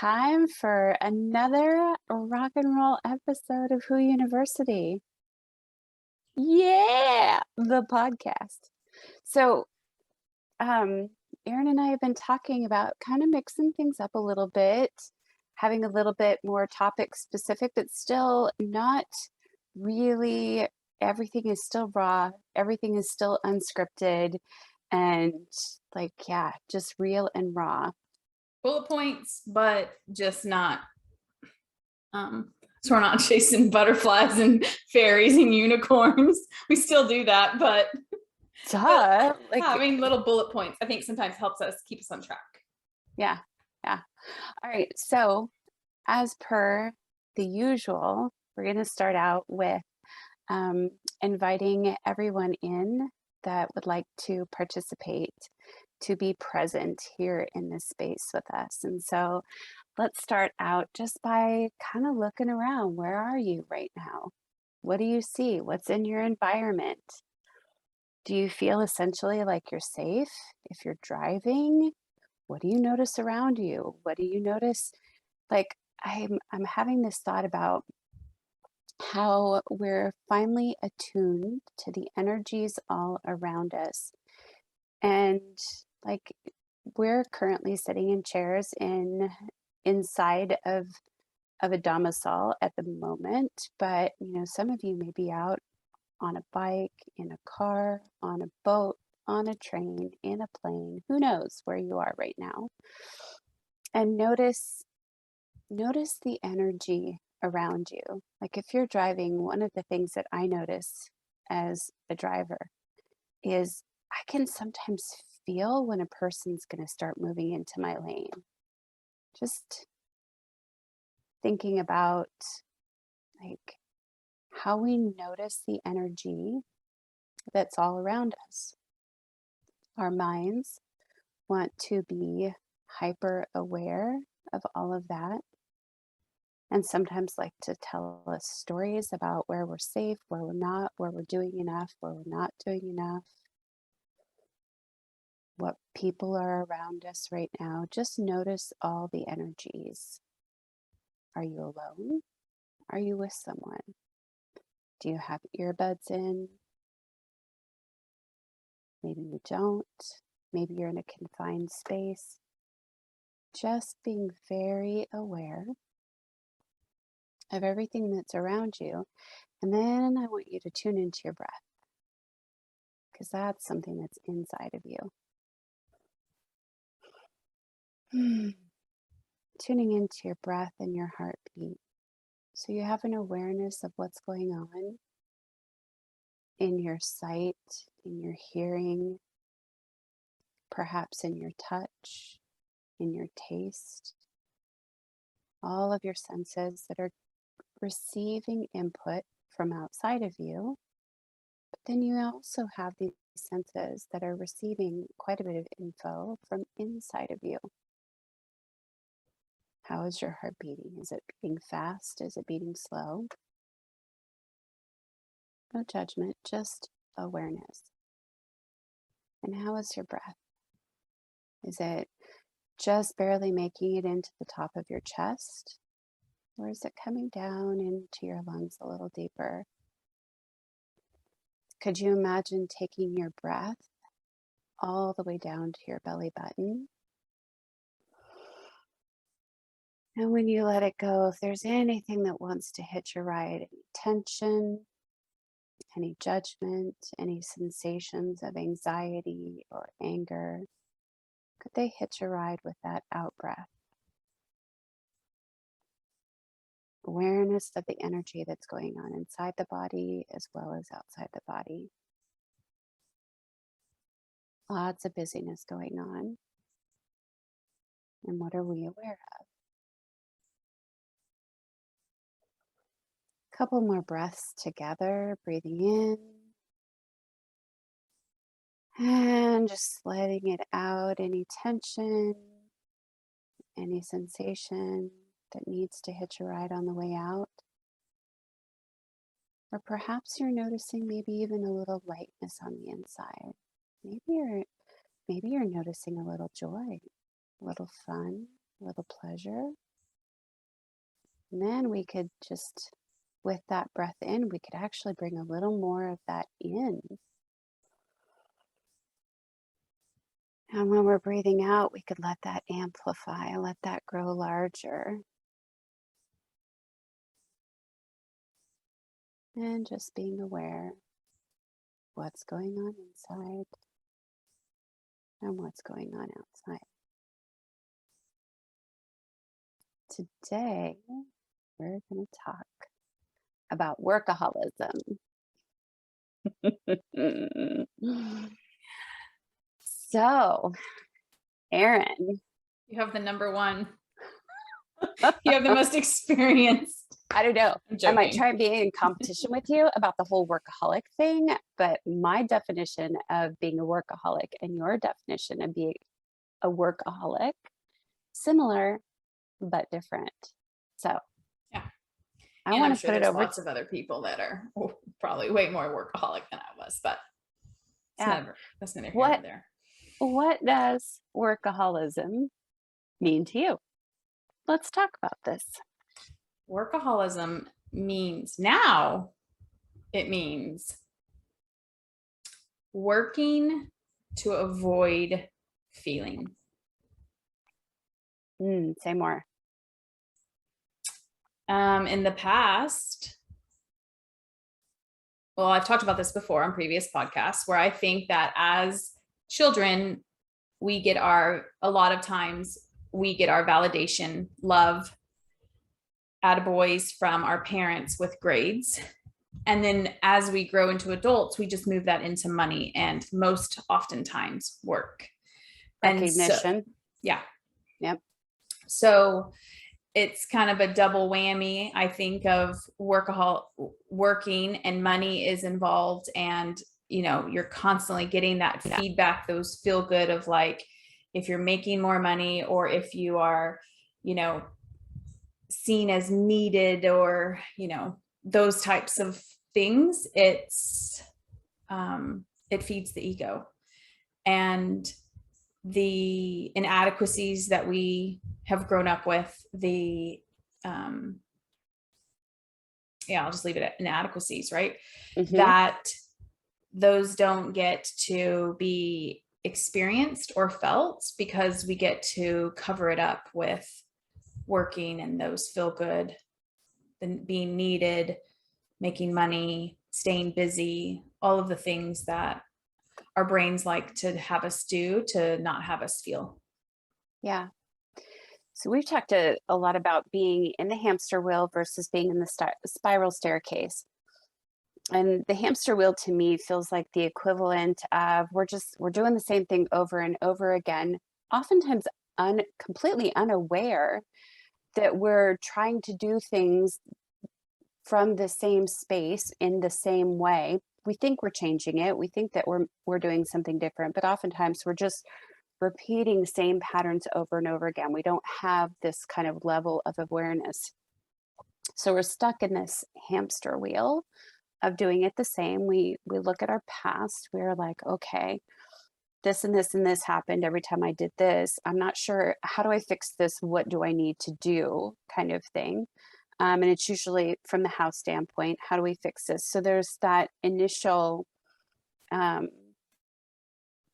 time for another rock and roll episode of Who University. Yeah, the podcast. So, um, Erin and I have been talking about kind of mixing things up a little bit, having a little bit more topic specific, but still not really. Everything is still raw. Everything is still unscripted, and yeah, just real and raw. Bullet points, but just not so we're not chasing butterflies and fairies and unicorns. We still do that, but Duh. having little bullet points I think sometimes helps us keep us on track. Yeah, yeah. All right. So, as per the usual, we're going to start out with inviting everyone in that would like to participate to be present here in this space with us. And so, let's start out just by kind of looking around. Where are you right now? What do you see? What's in your environment? Do you feel essentially like you're safe if you're driving? What do you notice around you? What do you notice? Like I'm having this thought about how we're finally attuned to the energies all around us. And like we're currently sitting in chairs inside of a domicile at the moment, but some of you may be out on a bike, in a car, on a boat, on a train, in a plane. Who knows where you are right now? And notice the energy around you. Like if you're driving, one of the things that I notice as a driver is I can sometimes feel when a person's going to start moving into my lane. Just thinking about like how we notice the energy that's all around us. Our minds want to be hyper aware of all of that, and sometimes like to tell us stories about where we're safe, where we're not, where we're doing enough, where we're not doing enough, what people are around us right now. Just notice all the energies. Are you alone? Are you with someone? Do you have earbuds in? Maybe you don't. Maybe you're in a confined space. Just being very aware of everything that's around you. And then I want you to tune into your breath, because that's something that's inside of you. Tuning into your breath and your heartbeat. So you have an awareness of what's going on in your sight, in your hearing, perhaps in your touch, in your taste, all of your senses that are receiving input from outside of you. But then you also have these senses that are receiving quite a bit of info from inside of you. How is your heart beating? Is it beating fast? Is it beating slow? No judgment, just awareness. And how is your breath? Is it just barely making it into the top of your chest? Or is it coming down into your lungs a little deeper? Could you imagine taking your breath all the way down to your belly button? And when you let it go, if there's anything that wants to hit your ride, any tension, any judgment, any sensations of anxiety or anger, could they hitch a ride with that out breath? Awareness of the energy that's going on inside the body as well as outside the body. Lots of busyness going on. And what are we aware of? A couple more breaths together, breathing in. And just letting it out, any tension, any sensation that needs to hitch a ride on the way out. Or perhaps you're noticing maybe even a little lightness on the inside. Maybe you're noticing a little joy, a little fun, a little pleasure. And then we could just, with that breath in, we could actually bring a little more of that in. And when we're breathing out, we could let that amplify, let that grow larger. And just being aware what's going on inside and what's going on outside. Today, we're going to talk about workaholism. So, Erin, You have the number one. You have the most experience. I don't know. I'm I might joking. try and be in competition with you about the whole workaholic thing, but my definition of being a workaholic and your definition of being a workaholic, similar but different. So, Yeah. I And I'm want to sure put it there's over. lots of other people that are probably way more workaholic than I was, but Yeah. that's neither here What nor there. what does workaholism mean to you? Let's talk about this. Workaholism means it means working to avoid feeling. Say more. In the past, well, I've talked about this before on previous podcasts, where I think that as children, a lot of times we get our validation, love, attaboys from our parents with grades. And then as we grow into adults, we just move that into money and most oftentimes work. Recognition. And so, yeah. Yep. So it's kind of a double whammy, I think, of working and money is involved. And, you're constantly getting that feedback, those feel good of like, if you're making more money or if you are, seen as needed or, those types of things, it feeds the ego. And the inadequacies that we have grown up with, I'll just leave it at inadequacies, right? Mm-hmm. That those don't get to be experienced or felt because we get to cover it up with working and those feel good, then being needed, making money, staying busy, all of the things that our brains like to have us do to not have us feel. Yeah. So we've talked a lot about being in the hamster wheel versus being in the spiral staircase. And the hamster wheel to me feels like the equivalent of we're doing the same thing over and over again, oftentimes completely unaware that we're trying to do things from the same space in the same way. We think we're changing it. We think that we're doing something different, but oftentimes we're just repeating the same patterns over and over again. We don't have this kind of level of awareness. So we're stuck in this hamster wheel of doing it the same. We look at our past. We're like, okay, this and this and this happened every time I did this. I'm not sure. How do I fix this? What do I need to do? Kind of thing. And it's usually from the house standpoint. How do we fix this? So there's that initial kind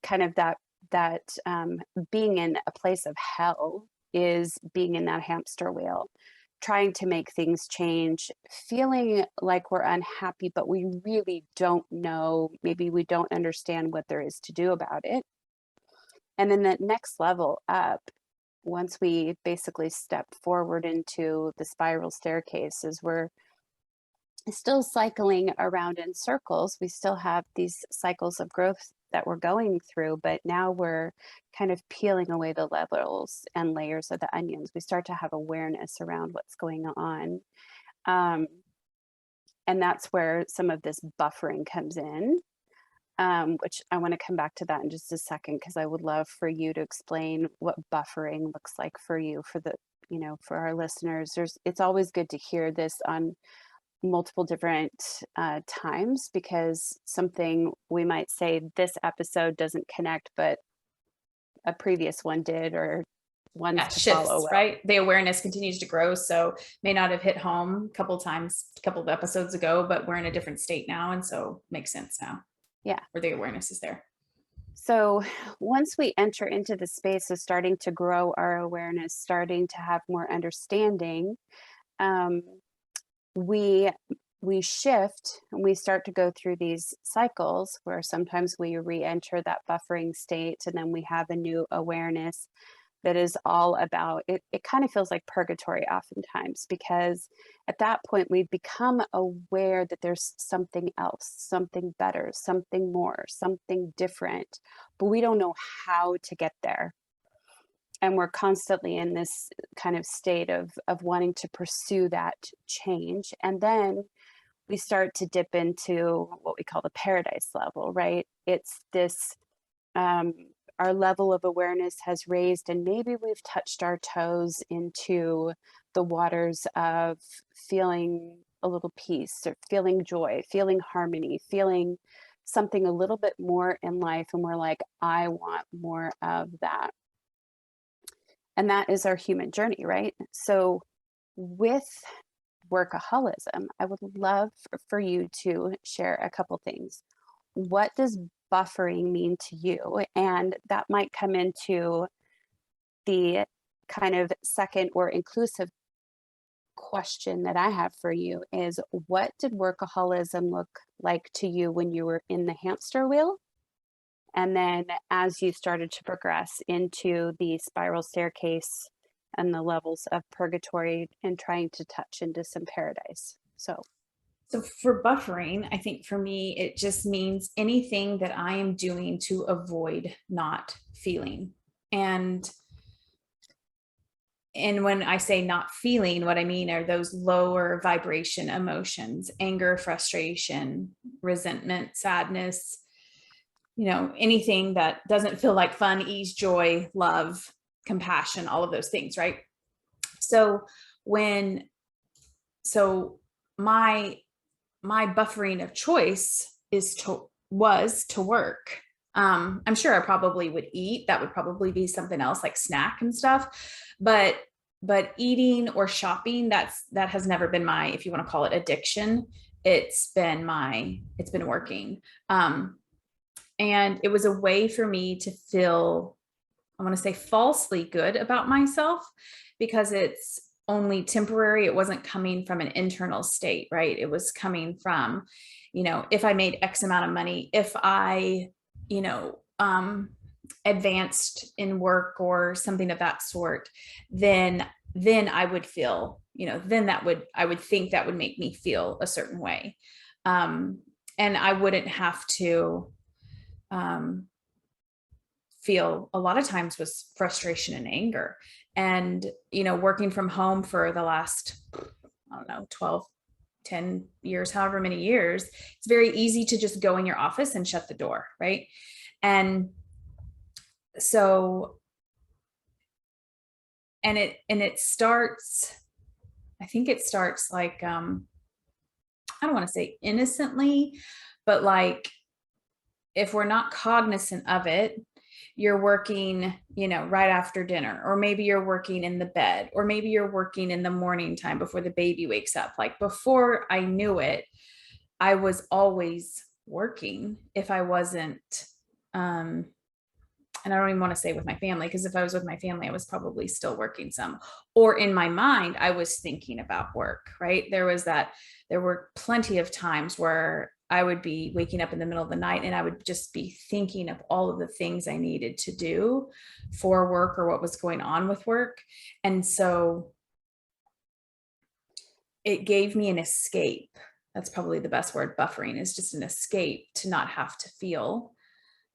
of that being in a place of hell is being in that hamster wheel, trying to make things change, feeling like we're unhappy, but we really don't know. Maybe we don't understand what there is to do about it. And then the next level up, once we basically step forward into the spiral staircase, is we're still cycling around in circles. We still have these cycles of growth that we're going through, but now we're kind of peeling away the levels and layers of the onions. We start to have awareness around what's going on. And that's where some of this buffering comes in, which I want to come back to that in just a second, because I would love for you to explain what buffering looks like for you, for our listeners. It's always good to hear this on multiple different times, because something we might say this episode doesn't connect, but a previous one did, or ones Yeah, to follow shifts, will. right? The awareness continues to grow. So may not have hit home a couple times, a couple of episodes ago, but we're in a different state now. And so makes sense now Yeah. where the awareness is there. So once we enter into the space of starting to grow our awareness, starting to have more understanding, um, we we shift and we start to go through these cycles where sometimes we re-enter that buffering state and then we have a new awareness that is all about it. It kind of feels like purgatory oftentimes, because at that point we've become aware that there's something else, something better, something more, something different, but we don't know how to get there. And we're constantly in this kind of state of wanting to pursue that change. And then we start to dip into what we call the paradise level, right? It's this, um, our level of awareness has raised, and maybe we've touched our toes into the waters of feeling a little peace or feeling joy, feeling harmony, feeling something a little bit more in life. And we're like, I want more of that. And that is our human journey, right? So with workaholism, I would love for you to share a couple things. What does buffering mean to you? And that might come into the kind of second or inclusive question that I have for you is, what did workaholism look like to you when you were in the hamster wheel? And then as you started to progress into the spiral staircase and the levels of purgatory and trying to touch into some paradise. So for buffering, I think for me, it just means anything that I am doing to avoid not feeling. And when I say not feeling, what I mean are those lower vibration emotions, anger, frustration, resentment, sadness, anything that doesn't feel like fun, ease, joy, love, compassion, all of those things, right? So when, so my buffering of choice was to work. I'm sure I probably would eat. That would probably be something else like snack and stuff. But eating or shopping, that has never been my, if you want to call it addiction. It's been working. And it was a way for me to feel, I want to say falsely good about myself, because it's only temporary. It wasn't coming from an internal state, right? It was coming from, if I made X amount of money, if I, advanced in work or something of that sort, then I would feel, then I would think that would make me feel a certain way. And I wouldn't have to, feel a lot of times was frustration and anger. And, working from home for the last, I don't know, 12, 10 years, however many years, it's very easy to just go in your office and shut the door. Right. And so, and it starts, I think it starts like, I don't want to say innocently, but like, if we're not cognizant of it, you're working, right after dinner, or maybe you're working in the bed, or maybe you're working in the morning time before the baby wakes up. Like before I knew it, I was always working. If I wasn't, and I don't even want to say with my family, because if I was with my family, I was probably still working some, or in my mind, I was thinking about work, right? There were plenty of times where I would be waking up in the middle of the night and I would just be thinking of all of the things I needed to do for work or what was going on with work. And so it gave me an escape. That's probably the best word. Buffering is just an escape to not have to feel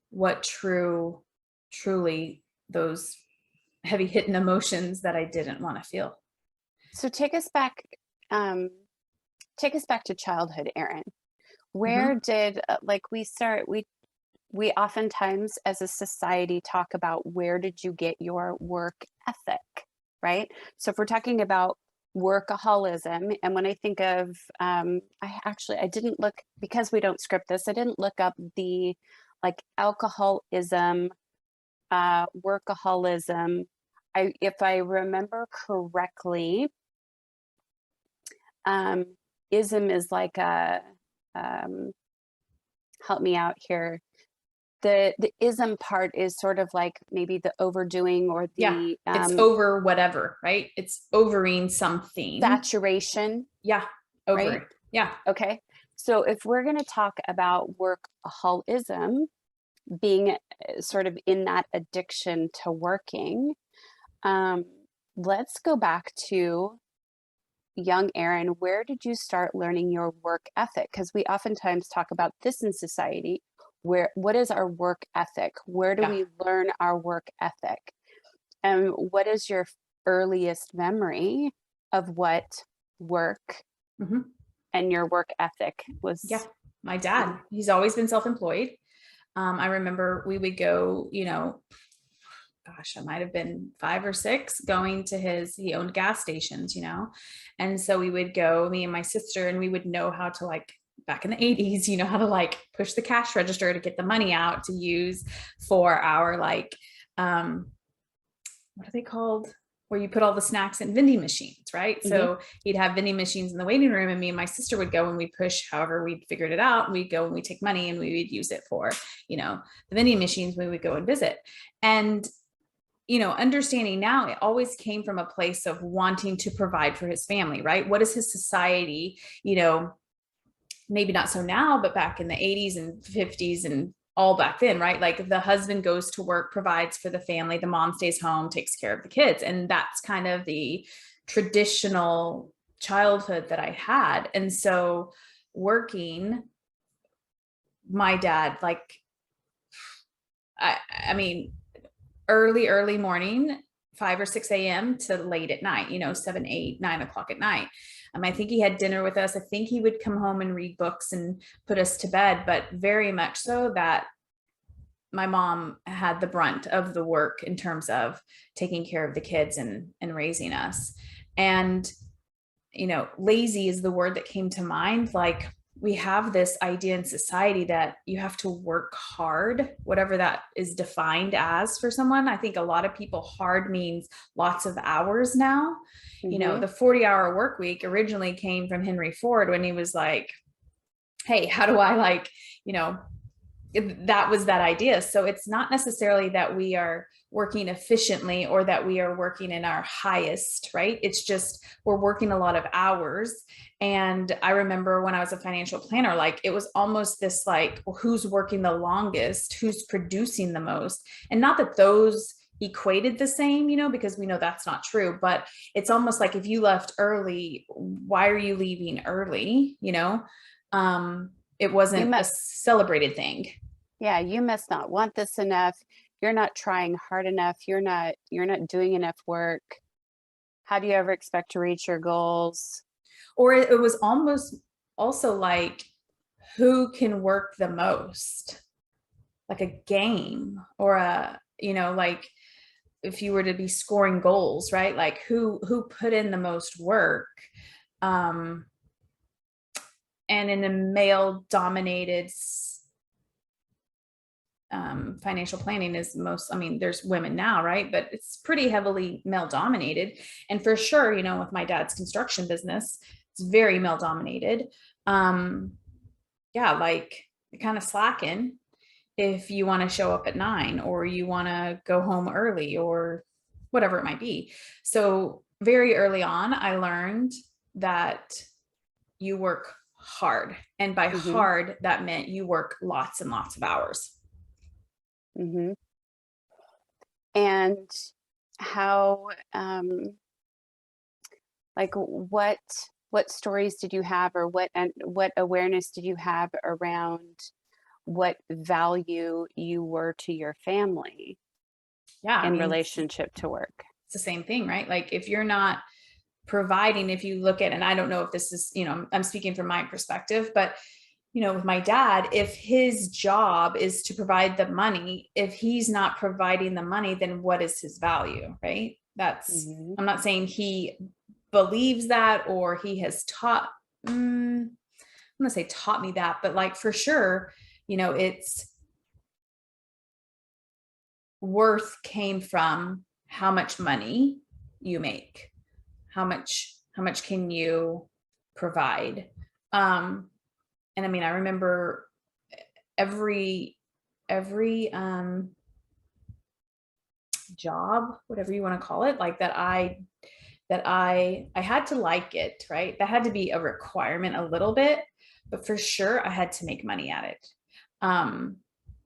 what truly those heavy hitting emotions that I didn't want to feel. So um, take us back to childhood, Erin. Where Mm-hmm. did we oftentimes as a society talk about, where did you get your work ethic, right? So if we're talking about workaholism, and when I think of, I didn't look, because we don't script this, I didn't look up the like alcoholism, workaholism. if I remember correctly, um, ism is like a, um, help me out here. The ism part is sort of like maybe the overdoing or Yeah. the It's over whatever, right? It's overing something. saturation, Yeah. right? Over. Yeah. Okay. So if we're going to talk about workaholism, being sort of in that addiction to working, um, let's go back to young Erin. Where did you start learning your work ethic? Because we oftentimes talk about this in society. What is our work ethic? Where do Yeah. we learn our work ethic? And what is your earliest memory of what work Hmm. and your work ethic Yeah. was? My dad, he's always been self-employed. I remember we would go, gosh, I might have been 5 or 6 going to he owned gas stations, And so we would go, me and my sister, and we would know how to like, back in the 80s, how to like push the cash register to get the money out to use for our like, what are they called? Where you put all the snacks in vending machines, right? Mhm. So he'd have vending machines in the waiting room, and me and my sister would go and we'd push however we figured it out. And we'd go and we'd take money and we would use it for, the vending machines we would go and visit. And understanding now, it always came from a place of wanting to provide for his family, right? What is his society, maybe not so now, but back in the 80s and 50s and all back then, right? Like the husband goes to work, provides for the family, the mom stays home, takes care of the kids. And that's kind of the traditional childhood that I had. And so working, my dad, like, I mean, early morning, 5 or 6 a.m. to late at night, 7, 8, 9 o'clock at night. I think he had dinner with us. I think he would come home and read books and put us to bed, but very much so that my mom had the brunt of the work in terms of taking care of the kids and raising us. And, lazy is the word that came to mind. Like, we have this idea in society that you have to work hard, whatever that is defined as for someone. I think a lot of people, hard means lots of hours now. Mhm. The 40-hour work week originally came from Henry Ford when he was like, hey, how do I like, that was that idea. So it's not necessarily that we are working efficiently or that we are working in our highest, right? It's just we're working a lot of hours. And I remember when I was a financial planner, like it was almost this like, well, who's working the longest, who's producing the most? And not that those equated the same, because we know that's not true, but it's almost like if you left early, why are you leaving early? It You wasn't a must, celebrated thing. yeah, you must not want this enough. You're not trying hard enough. You're not doing enough work. How do you ever expect to reach your goals? Or it was almost also like, who can work the most? Like a game or like if you were to be scoring goals, right? Like who put in the most work. Um, and in a male dominated financial planning is there's women now, right? But it's pretty heavily male dominated. And for sure, with my dad's construction business, it's very male dominated. Yeah, like kind of slacking if you want to show up at 9 or you want to go home early or whatever it might be. So very early on, I learned that you work hard. And by Mhm. hard, that meant you work lots and lots of hours. Mhm. And how like what stories did you have, or what awareness did you have around what value you were to your family Yeah, in relationship to work? it's the same thing, right? Like if you're not providing, if you look at, and I don't know if this is, I'm speaking from my perspective, but with my dad, if his job is to provide the money, if he's not providing the money, then what is his value, right? Mhm. I'm not saying he believes that or he has taught, I'm going to say taught me that, but like for sure, it's worth came from how much money you make, how much can you provide. And I mean, I remember every job, whatever you want to call it, like that I had to like it, right? That had to be a requirement a little bit, but for sure I had to make money at it. Um,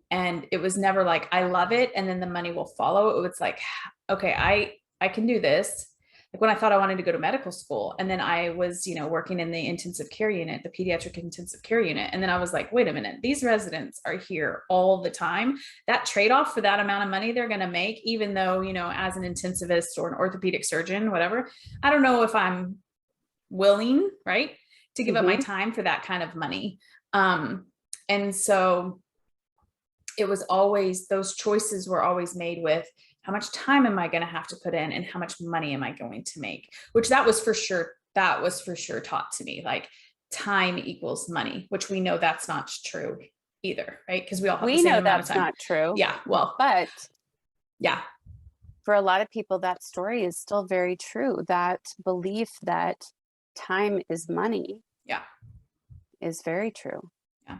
and it was never like I love it and then the money will follow. It was like, okay, I can do this. Like when I thought I wanted to go to medical school, and then I was, working in the intensive care unit, the pediatric intensive care unit, and then I was like, wait a minute, these residents are here all the time. That trade-off for that amount of money they're going to make, even though, as an intensivist or an orthopedic surgeon, whatever, I don't know if I'm willing, right, to give up my Mm-hmm. time for that kind of money. And so it was always, those choices were always made with how much time am I going to have to put in and how much money am I going to make, which that was for sure taught to me, like time equals money, which we know that's not true either, right? Because we all have the We same know amount of that's time. not true, Yeah, well, but yeah, for a lot of people, that story is still very true. That belief that time is money yeah, is very true. yeah.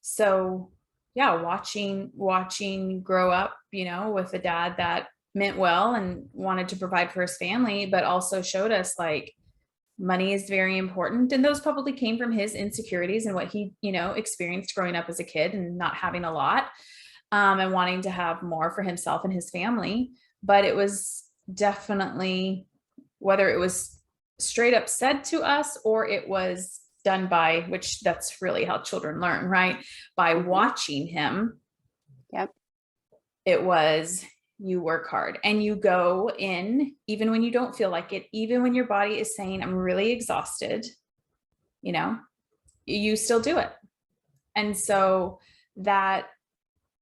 So yeah, watching grow up, with a dad that meant well and wanted to provide for his family, but also showed us like money is very important. And those probably came from his insecurities and what he, experienced growing up as a kid and not having a lot, and wanting to have more for himself and his family. But it was definitely, whether it was straight up said to us or it was done by, which that's really how children learn, right? By Mm-hmm. watching him. Yep. It was, you work hard and you go in, even when you don't feel like it, even when your body is saying, I'm really exhausted, you still do it. And so that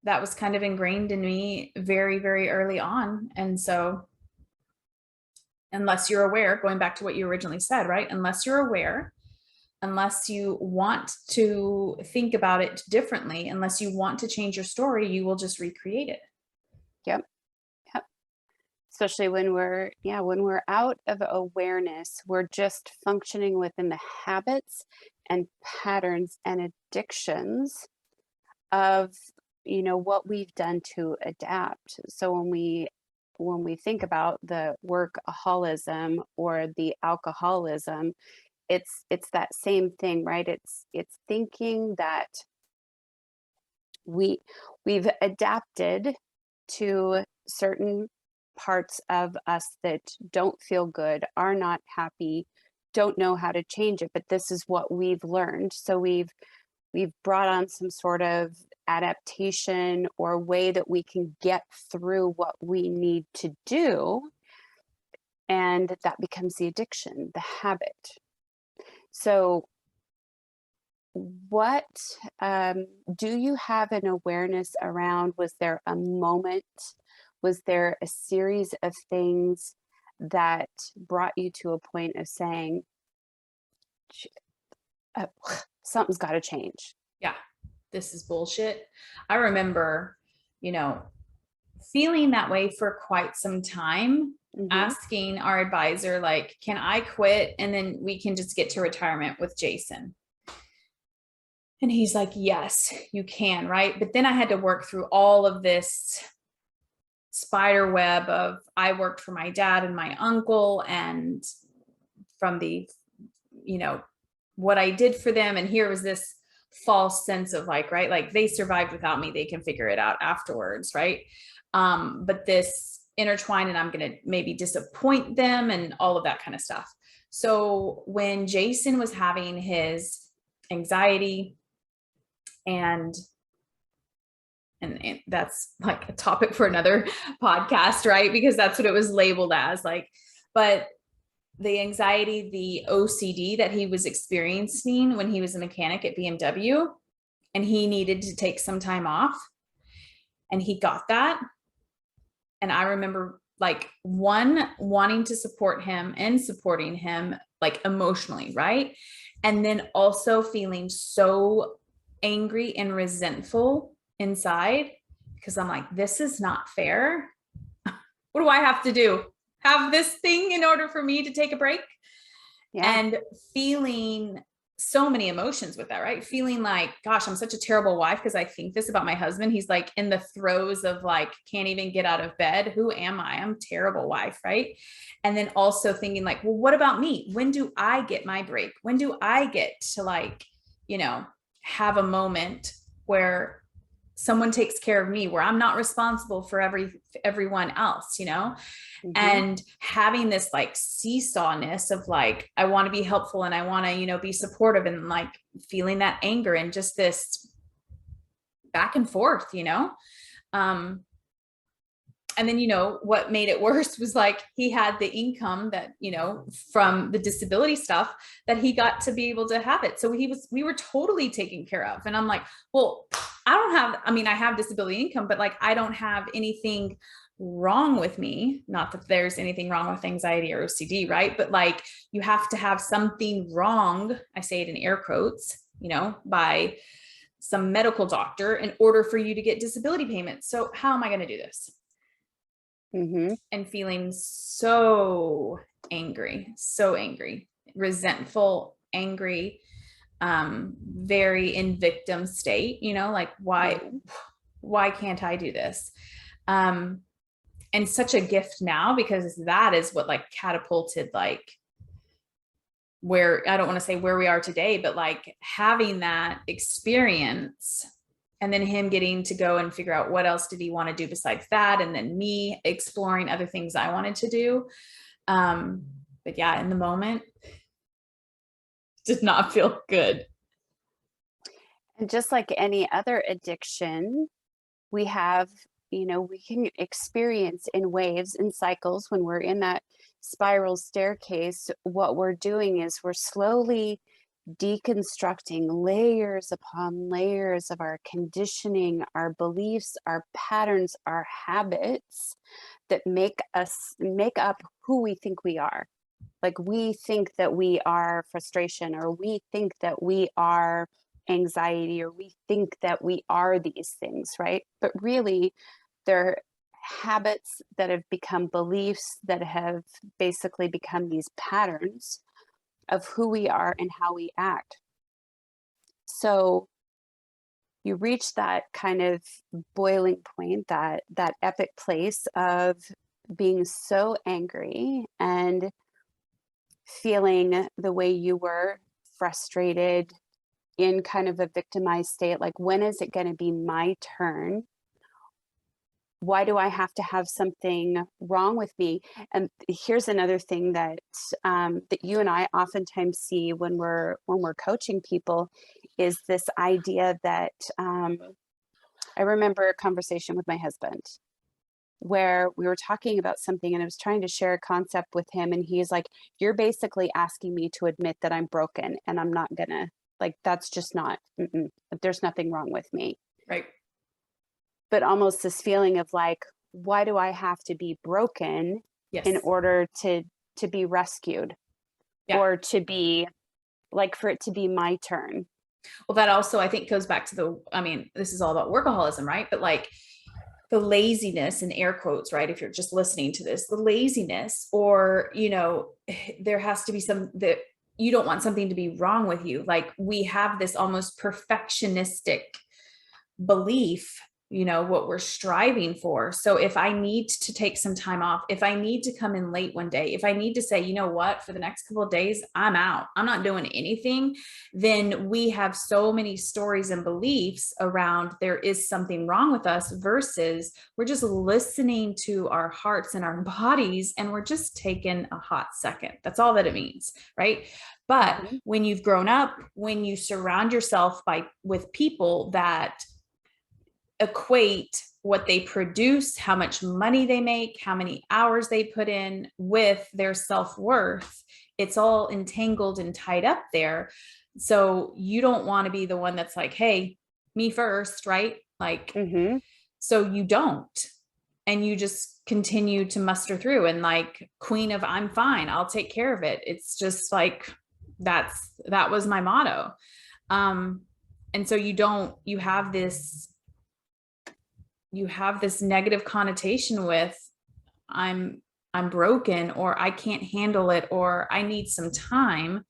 was kind of ingrained in me very, very early on. And so unless you're aware, going back to what you originally said, right? Unless you're aware, unless you want to think about it differently, unless you want to change your story, you will just recreate it. Yep. Yep. Especially when we're out of awareness, we're just functioning within the habits and patterns and addictions of what we've done to adapt. So when we think about the workaholism or the alcoholism, it's that same thing, right? It's thinking that we've adapted to certain parts of us that don't feel good, are not happy, don't know how to change it, but this is what we've learned. So we've brought on some sort of adaptation or way that we can get through what we need to do, and that becomes the addiction, the habit. So what do you have an awareness around? Was there a moment, was there a series of things that brought you to a point of saying, uh, something's got to change? Yeah, this is bullshit. I remember, you know, feeling that way for quite some time, Hmm. asking our advisor, like, can I quit? And then we can just get to retirement with Jason. And he's like, yes, you can. Right. But then I had to work through all of this spider web of, I worked for my dad and my uncle, and from the, what I did for them. And here was this false sense of like, right, like they survived without me, they can figure it out afterwards. Right. But this intertwined, and I'm going to maybe disappoint them and all of that kind of stuff. So when Jason was having his anxiety, and that's like a topic for another podcast, right? Because that's what it was labeled as, like, but the anxiety, the OCD that he was experiencing when he was a mechanic at BMW, and he needed to take some time off, and he got that. And I remember like wanting to support him and supporting him like emotionally, right? And then also feeling so angry and resentful inside, because I'm like, this is not fair. What do I have to do? Have this thing in order for me to take a break? Yeah. And feeling so many emotions with that, right? Feeling like, gosh, I'm such a terrible wife because I think this about my husband. He's like in the throes of like, can't even get out of bed. Who am I? I'm a terrible wife, right? And then also thinking like, well, what about me? When do I get my break? When do I get to like, you know, have a moment where someone takes care of me, where I'm not responsible for everyone else, you know? Hmm. And having this like seesawness of like, I want to be helpful and I want to, you know, be supportive, and like feeling that anger and just this back and forth, you know? Um, and then, you know, what made it worse was like he had the income that, you know, from the disability stuff that he got to be able to have it. So we were totally taken care of. And I'm like, well, I mean, I have disability income, but like, I don't have anything wrong with me. Not that there's anything wrong with anxiety or OCD, right? But like, you have to have something wrong. I say it in air quotes, you know, by some medical doctor in order for you to get disability payments. So how am I going to do this? Hmm. And feeling so angry, resentful, angry, very in victim state, you know, like why can't I do this? Um, and such a gift now, because that is what like catapulted like where, I don't want to say where we are today, but like having that experience and then him getting to go and figure out what else did he want to do besides that, and then me exploring other things I wanted to do. But yeah, in the moment, did not feel good. And just like any other addiction, we have, we can experience in waves and cycles when we're in that spiral staircase. What we're doing is we're slowly deconstructing layers upon layers of our conditioning, our beliefs, our patterns, our habits that make up who we think we are. Like we think that we are frustration, or we think that we are anxiety, or we think that we are these things, right? But really, they're habits that have become beliefs that have basically become these patterns of who we are and how we act. So you reach that kind of boiling point, that epic place of being so angry and feeling the way you were, frustrated, in kind of a victimized state. Like, when is it going to be my turn? Why do I have to have something wrong with me? And here's another thing that you and I oftentimes see when we're coaching people, is this idea that I remember a conversation with my husband where we were talking about something, and I was trying to share a concept with him, and he's like, "You're basically asking me to admit that I'm broken, and I'm not gonna, like, that's just not, there's nothing wrong with me." Right. But almost this feeling of like, why do I have to be broken in Yes. order to be rescued, Yeah. or to be like, for it to be my turn? Well, that also, I think, goes back to I mean, this is all about workaholism, right? But like the laziness in air quotes, right? If you're just listening to this, the laziness, or, you know, there has to be some that you don't want something to be wrong with you. Like we have this almost perfectionistic belief, you know, what we're striving for. So if I need to take some time off, if I need to come in late one day, if I need to say, you know what, for the next couple of days, I'm out, I'm not doing anything, then we have so many stories and beliefs around there is something wrong with us, versus we're just listening to our hearts and our bodies, and we're just taking a hot second. That's all that it means, right? But Mhm. when you've grown up, when you surround yourself with people that equate what they produce, how much money they make, how many hours they put in, with their self-worth, it's all entangled and tied up there. So you don't want to be the one that's like, hey, me first, right? Like, Mhm. so you don't. And you just continue to muster through, and like queen of I'm fine, I'll take care of it. It's just like that was my motto. And so you have this negative connotation with I'm broken, or I can't handle it, or I need some time.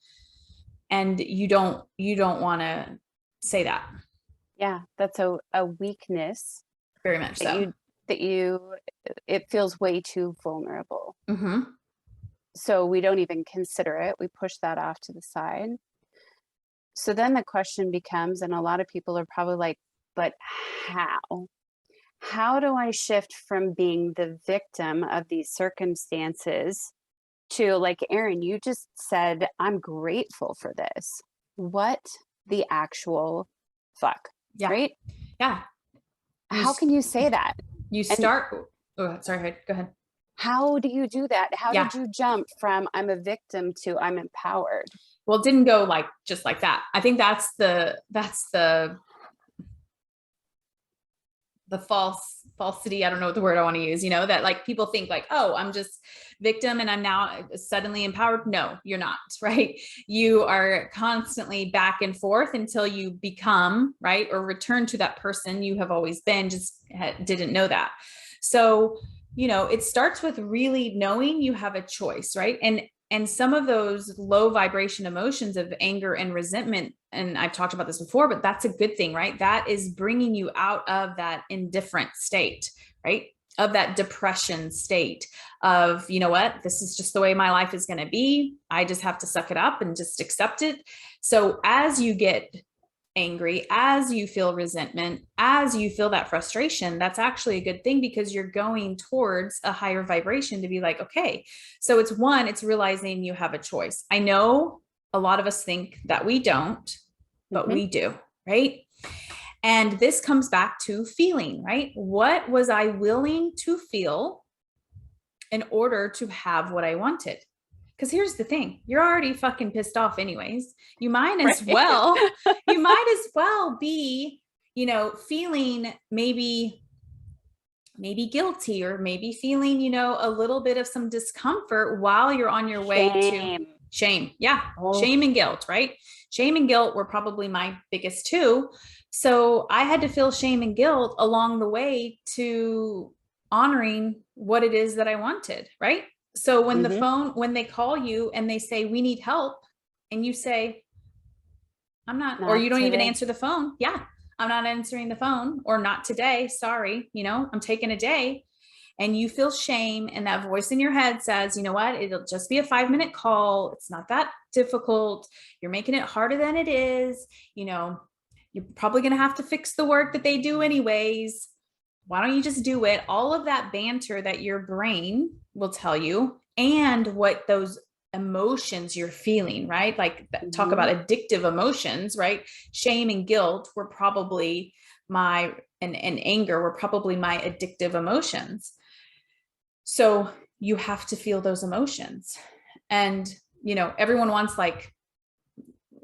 And you don't want to say that. Yeah, that's a weakness Very much that so. you it feels way too vulnerable. Mm-hmm. So we don't even consider it. We push that off to the side. So then the question becomes, and a lot of people are probably like, but how? How do I shift from being the victim of these circumstances to, like, Erin, you just said, I'm grateful for this. What the actual fuck, Yeah. right? Yeah. You How can you say that? you And start. Oh, sorry. Go ahead. how do you do that? How Yeah. did you jump from I'm a victim to I'm empowered? Well, it didn't go like just like that. I think that's the falsity. I don't know what the word I want to use, that like people think like, oh, I'm just victim and I'm now suddenly empowered. No, you're not, right? You are constantly back and forth until you become, right, or return to that person you have always been, just didn't know that. So, it starts with really knowing you have a choice, right? And some of those low vibration emotions of anger and resentment, and I've talked about this before, but that's a good thing, right? That is bringing you out of that indifferent state, right? Of that depression state of, you know what, this is just the way my life is going to be. I just have to suck it up and just accept it. So as you get angry, as you feel resentment, as you feel that frustration, that's actually a good thing, because you're going towards a higher vibration to be like, okay, so it's realizing you have a choice. I know a lot of us think that we don't, but Mm-hmm. we do, right? And this comes back to feeling, right? What was I willing to feel in order to have what I wanted? Because here's the thing, you're already fucking pissed off anyways. You might as Right. well, you might as well be, feeling maybe guilty, or maybe feeling, a little bit of some discomfort while you're on your way to Shame. shame. Yeah. Oh, Shame and guilt, right? Shame and guilt were probably my biggest two. So I had to feel shame and guilt along the way to honoring what it is that I wanted, right? So mm-hmm. when they call you and they say, we need help, and you say, I'm not, or Not you don't even today. answer the phone. Yeah, I'm not answering the phone, or not today. Sorry, I'm taking a day. And you feel shame. And that voice in your head says, you know what? It'll just be a 5-minute call. It's not that difficult. You're making it harder than it is. You're probably going to have to fix the work that they do anyways. Why don't you just do it? All of that banter that your brain will tell you, and what those emotions you're feeling, right? Like, talk Mm-hmm. about addictive emotions, right? Shame and guilt were probably and anger were probably my addictive emotions. So you have to feel those emotions. And, everyone wants, like,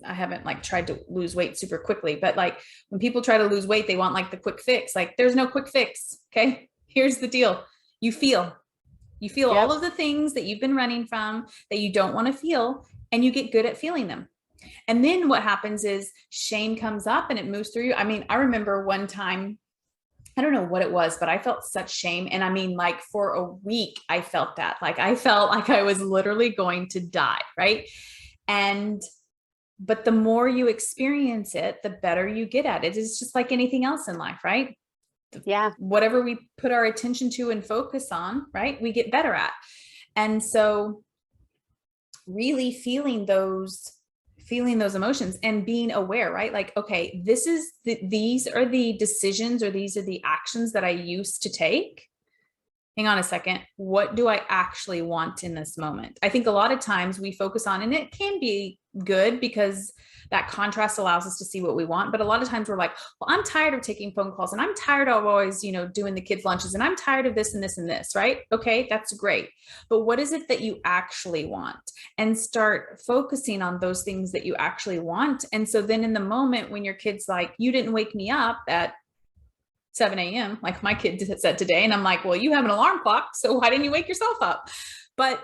I haven't like tried to lose weight super quickly, but like when people try to lose weight, they want like the quick fix. Like, there's no quick fix. Okay. Here's the deal. You feel, you feel all Yep. of the things that you've been running from that you don't want to feel, and you get good at feeling them. And then what happens is shame comes up and it moves through you. I mean, I remember one time, I don't know what it was, but I felt such shame. And I mean, like for a week, I felt that. Like I felt like I was literally going to die. Right. And but the more you experience it, the better you get at it. It's just like anything else in life, right? Yeah. Whatever we put our attention to and focus on, right, we get better at. And so really feeling those emotions and being aware, right? Like, okay, these are the decisions, or these are the actions that I used to take. Hang on a second. What do I actually want in this moment? I think a lot of times we focus on, and it can be good because that contrast allows us to see what we want. But a lot of times we're like, well, I'm tired of taking phone calls, and I'm tired of always, doing the kids' lunches, and I'm tired of this and this and this, right? Okay, that's great. But what is it that you actually want? And start focusing on those things that you actually want. And so then in the moment when your kid's like, you didn't wake me up at 7 a.m., like my kid said today. And I'm like, well, you have an alarm clock, so why didn't you wake yourself up? But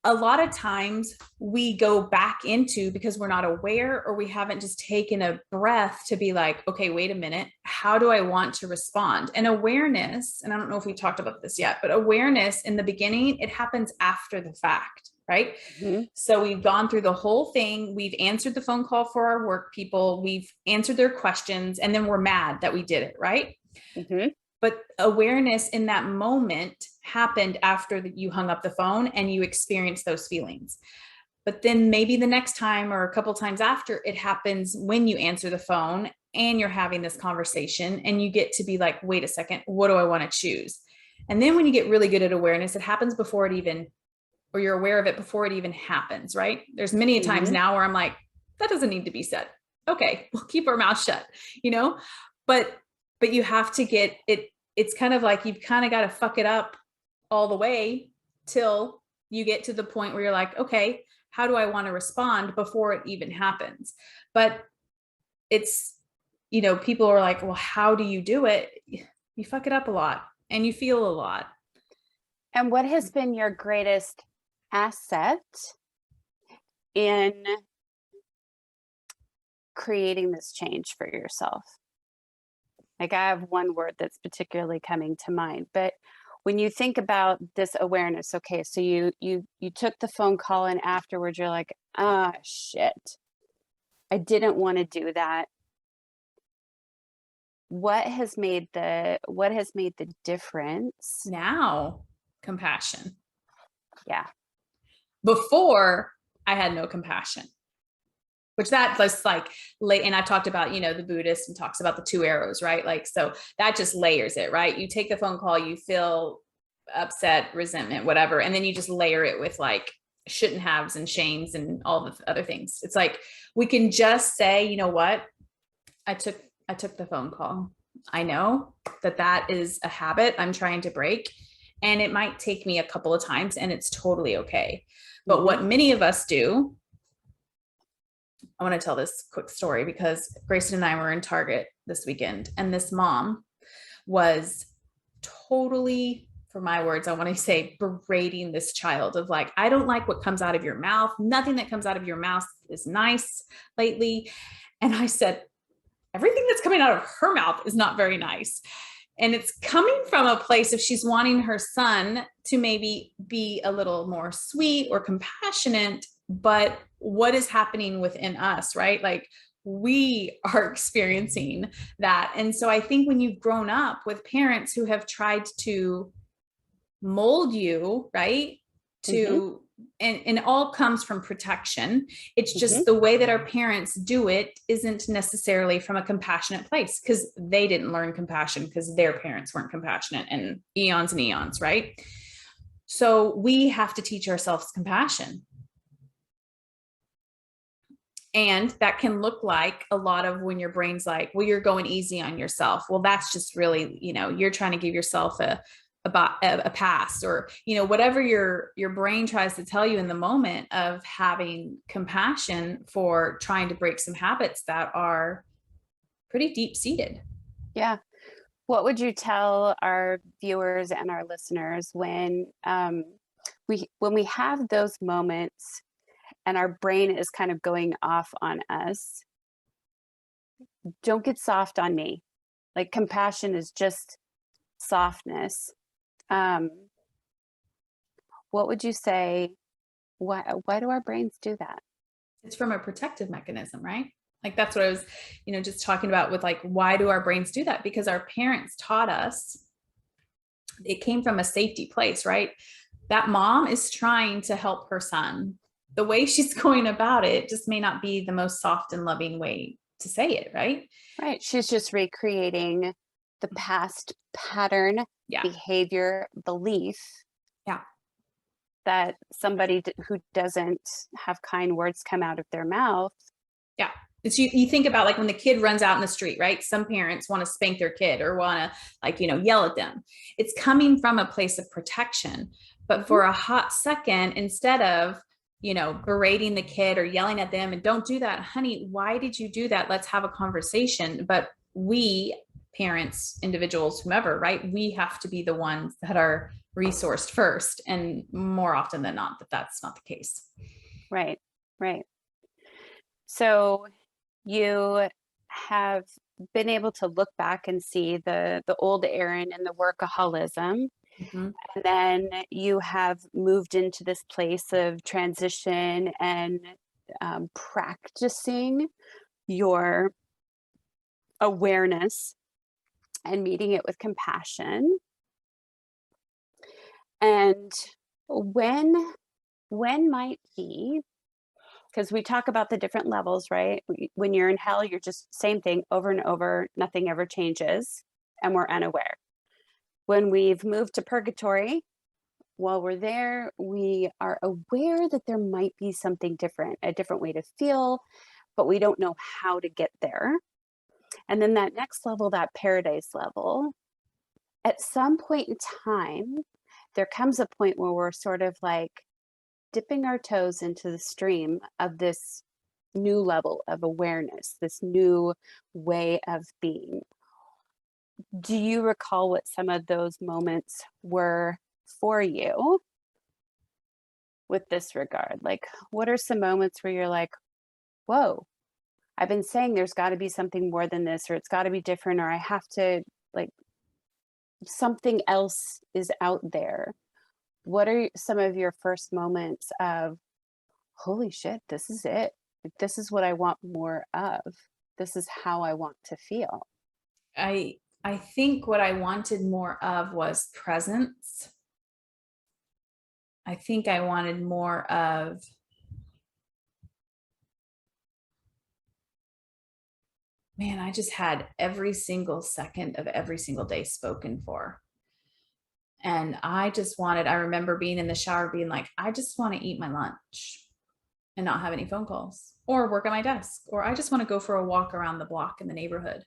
a lot of times we go back into, because we're not aware, or we haven't just taken a breath to be like, okay, wait a minute, how do I want to respond? And awareness, and I don't know if we talked about this yet, but awareness in the beginning, it happens after the fact, right? Mm-hmm. So we've gone through the whole thing. We've answered the phone call for our work people. We've answered their questions, and then we're mad that we did it, right? Mm-hmm. But awareness in that moment happened after you hung up the phone and you experienced those feelings. But then maybe the next time or a couple times after, it happens when you answer the phone and you're having this conversation, and you get to be like, wait a second, what do I want to choose? And then when you get really good at awareness, it happens before it even, or you're aware of it before it even happens, right? There's many times Mm-hmm. now where I'm like, that doesn't need to be said. Okay, we'll keep our mouth shut, you know? But you have to get it. It's kind of like you've kind of got to fuck it up all the way till you get to the point where you're like, okay, how do I want to respond before it even happens? But it's, people are like, well, how do you do it? You fuck it up a lot and you feel a lot. And what has been your greatest asset in creating this change for yourself? Like, I have one word that's particularly coming to mind, but when you think about this awareness, okay, so you took the phone call and afterwards you're like, ah, shit, I didn't want to do that. What has made the difference? Now, compassion. Yeah. Before, I had no compassion, which that was like late. And I talked about, the Buddhist and talks about the two arrows, right? Like, so that just layers it, right? You take the phone call, you feel upset, resentment, whatever. And then you just layer it with like shouldn't haves and shames and all the other things. It's like, we can just say, you know what? I took the phone call. I know that is a habit I'm trying to break. And it might take me a couple of times, and it's totally okay. But Mm-hmm. what many of us do, I want to tell this quick story because Grayson and I were in Target this weekend, and this mom was totally, for my words, I want to say, berating this child of like, I don't like what comes out of your mouth. Nothing that comes out of your mouth is nice lately. And I said, everything that's coming out of her mouth is not very nice. And it's coming from a place of she's wanting her son to maybe be a little more sweet or compassionate, but what is happening within us, right? Like, we are experiencing that. And so I think when you've grown up with parents who have tried to mold you, right, Mm-hmm. to and it all comes from protection. It's Mm-hmm. just the way that our parents do it isn't necessarily from a compassionate place, because they didn't learn compassion because their parents weren't compassionate and eons, right? So we have to teach ourselves compassion. And that can look like a lot of when your brain's like, well, you're going easy on yourself. Well, that's just really, you're trying to give yourself a pass, or whatever your brain tries to tell you in the moment of having compassion for trying to break some habits that are pretty deep seated. Yeah. What would you tell our viewers and our listeners when we have those moments and our brain is kind of going off on us? Don't get soft on me. Like, compassion is just softness. Um, what would you say? Why do our brains do that? It's from a protective mechanism, right? Like, that's what I was, just talking about with like, why do our brains do that? Because our parents taught us, it came from a safety place, right? That mom is trying to help her son. The way she's going about it just may not be the most soft and loving way to say it, right? Right. She's just recreating the past pattern, Yeah. behavior, belief Yeah. that somebody who doesn't have kind words come out of their mouth. Yeah. It's you think about like when the kid runs out in the street, right? Some parents want to spank their kid or want to like, yell at them. It's coming from a place of protection. But for a hot second, instead of, berating the kid or yelling at them, and don't do that, honey, why did you do that? Let's have a conversation. But we, parents, individuals, whomever, right? We have to be the ones that are resourced first. And more often than not, that's not the case. Right. Right. So you have been able to look back and see the old Erin and the workaholism, Mhm. and then you have moved into this place of transition and practicing your awareness and meeting it with compassion. And when when might be, because we talk about the different levels, right? When you're in hell, you're just same thing over and over, nothing ever changes, and we're unaware. When we've moved to purgatory, while we're there, we are aware that there might be something different, a different way to feel, but we don't know how to get there. And then that next level, that paradise level, at some point in time, there comes a point where we're sort of like dipping our toes into the stream of this new level of awareness, this new way of being. Do you recall what some of those moments were for you with this regard? Like, what are some moments where you're like, whoa, I've been saying there's got to be something more than this, or it's got to be different, or I have to, like, something else is out there. What are some of your first moments of, holy shit, this is it? Like, this is what I want more of. This is how I want to feel. I think what I wanted more of was presence. I think I wanted more of, man, I just had every single second of every single day spoken for. And I remember being in the shower being like, I just want to eat my lunch and not have any phone calls or work at my desk, or I just want to go for a walk around the block in the neighborhood.